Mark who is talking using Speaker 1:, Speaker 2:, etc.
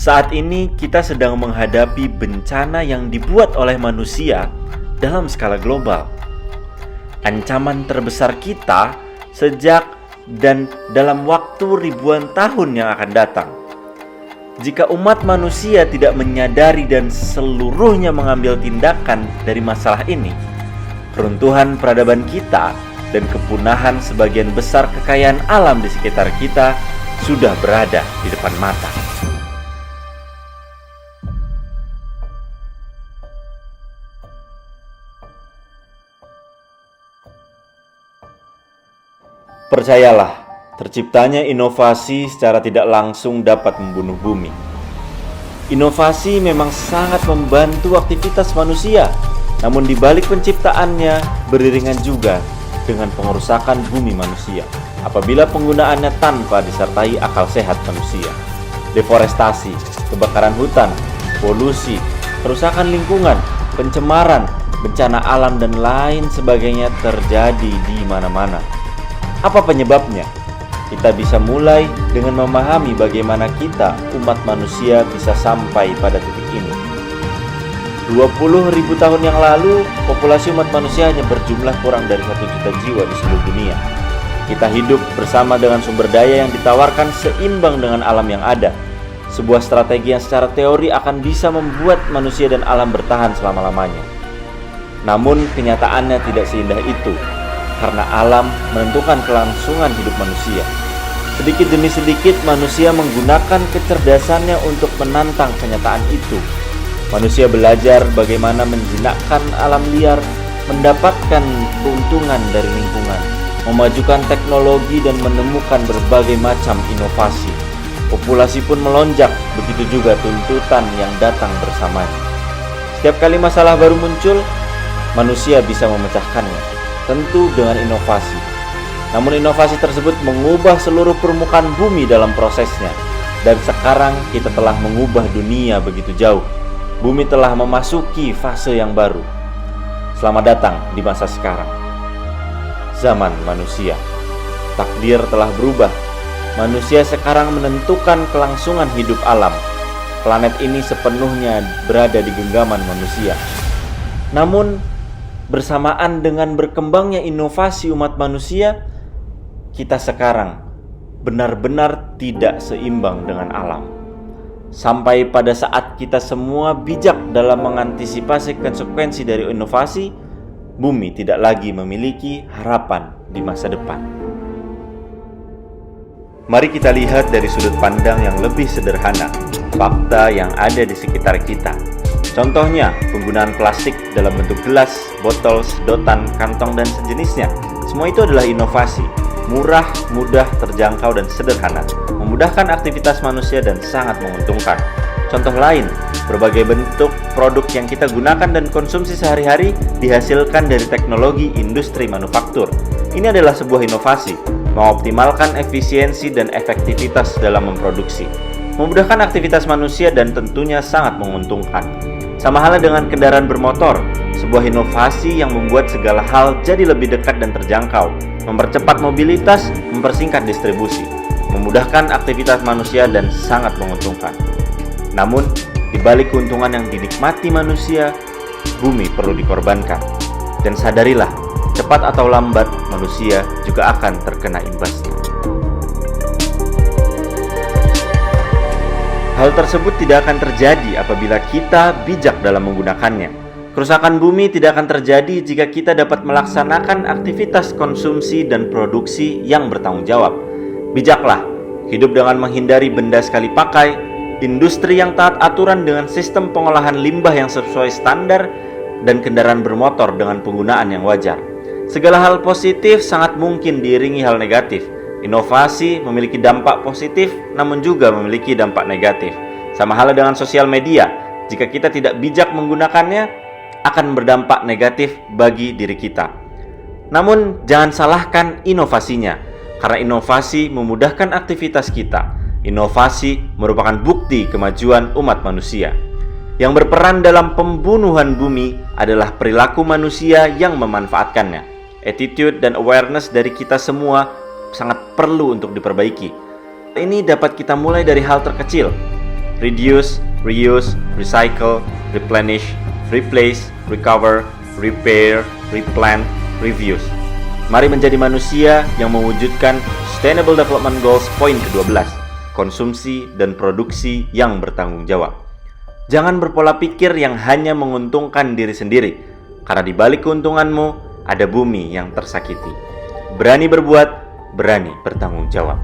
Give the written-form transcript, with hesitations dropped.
Speaker 1: Saat ini kita sedang menghadapi bencana yang dibuat oleh manusia dalam skala global. Ancaman terbesar kita sejak dan dalam waktu ribuan tahun yang akan datang. Jika umat manusia tidak menyadari dan seluruhnya mengambil tindakan dari masalah ini, keruntuhan peradaban kita dan kepunahan sebagian besar kekayaan alam di sekitar kita sudah berada di depan mata. Percayalah, terciptanya inovasi secara tidak langsung dapat membunuh bumi. Inovasi memang sangat membantu aktivitas manusia, namun di balik penciptaannya beriringan juga dengan pengerusakan bumi manusia apabila penggunaannya tanpa disertai akal sehat manusia. Deforestasi, kebakaran hutan, polusi, kerusakan lingkungan, pencemaran, bencana alam dan lain sebagainya terjadi di mana-mana. Apa penyebabnya? Kita bisa mulai dengan memahami bagaimana kita, umat manusia, bisa sampai pada titik ini. 20.000 tahun yang lalu, populasi umat manusia hanya berjumlah kurang dari 1 juta jiwa di seluruh dunia. Kita hidup bersama dengan sumber daya yang ditawarkan seimbang dengan alam yang ada. Sebuah strategi yang secara teori akan bisa membuat manusia dan alam bertahan selama-lamanya. Namun kenyataannya tidak seindah itu, karena alam menentukan kelangsungan hidup manusia. Sedikit demi sedikit manusia menggunakan kecerdasannya untuk menantang kenyataan itu. Manusia belajar bagaimana menjinakkan alam liar, mendapatkan keuntungan dari lingkungan, memajukan teknologi dan menemukan berbagai macam inovasi. Populasi pun melonjak, begitu juga tuntutan yang datang bersamanya. Setiap kali masalah baru muncul, manusia bisa memecahkannya, tentu dengan inovasi. Namun inovasi tersebut mengubah seluruh permukaan bumi dalam prosesnya. Dan sekarang kita telah mengubah dunia begitu jauh. Bumi telah memasuki fase yang baru. Selamat datang di masa sekarang. Zaman manusia. Takdir telah berubah. Manusia sekarang menentukan kelangsungan hidup alam. Planet ini sepenuhnya berada di genggaman manusia. Namun bersamaan dengan berkembangnya inovasi umat manusia, kita sekarang benar-benar tidak seimbang dengan alam. Sampai pada saat kita semua bijak dalam mengantisipasi konsekuensi dari inovasi, bumi tidak lagi memiliki harapan di masa depan. Mari kita lihat dari sudut pandang yang lebih sederhana, fakta yang ada di sekitar kita. Contohnya, penggunaan plastik dalam bentuk gelas, botol, sedotan, kantong, dan sejenisnya. Semua itu adalah inovasi, murah, mudah, terjangkau, dan sederhana, memudahkan aktivitas manusia dan sangat menguntungkan. Contoh lain, berbagai bentuk produk yang kita gunakan dan konsumsi sehari-hari dihasilkan dari teknologi industri manufaktur. Ini adalah sebuah inovasi, mengoptimalkan efisiensi dan efektivitas dalam memproduksi, memudahkan aktivitas manusia dan tentunya sangat menguntungkan. Sama halnya dengan kendaraan bermotor, sebuah inovasi yang membuat segala hal jadi lebih dekat dan terjangkau, mempercepat mobilitas, mempersingkat distribusi, memudahkan aktivitas manusia dan sangat menguntungkan. Namun, di balik keuntungan yang dinikmati manusia, bumi perlu dikorbankan. Dan sadarilah, cepat atau lambat manusia juga akan terkena imbasnya. Hal tersebut tidak akan terjadi apabila kita bijak dalam menggunakannya. Kerusakan bumi tidak akan terjadi jika kita dapat melaksanakan aktivitas konsumsi dan produksi yang bertanggung jawab. Bijaklah, hidup dengan menghindari benda sekali pakai, industri yang taat aturan dengan sistem pengolahan limbah yang sesuai standar, dan kendaraan bermotor dengan penggunaan yang wajar. Segala hal positif sangat mungkin diiringi hal negatif. Inovasi memiliki dampak positif, namun juga memiliki dampak negatif. Sama halnya dengan sosial media, jika kita tidak bijak menggunakannya, akan berdampak negatif bagi diri kita. Namun, jangan salahkan inovasinya, karena inovasi memudahkan aktivitas kita. Inovasi merupakan bukti kemajuan umat manusia. Yang berperan dalam pembunuhan bumi adalah perilaku manusia yang memanfaatkannya. Attitude dan awareness dari kita semua sangat perlu untuk diperbaiki. Ini dapat kita mulai dari hal terkecil. reduce, reuse, recycle, replenish, replace, recover, repair, replant, reuse. Mari menjadi manusia yang mewujudkan Sustainable Development Goals poin ke-12, konsumsi dan produksi yang bertanggung jawab. Jangan berpola pikir yang hanya menguntungkan diri sendiri, karena di balik keuntunganmu ada bumi yang tersakiti. Berani berbuat, berani bertanggung jawab.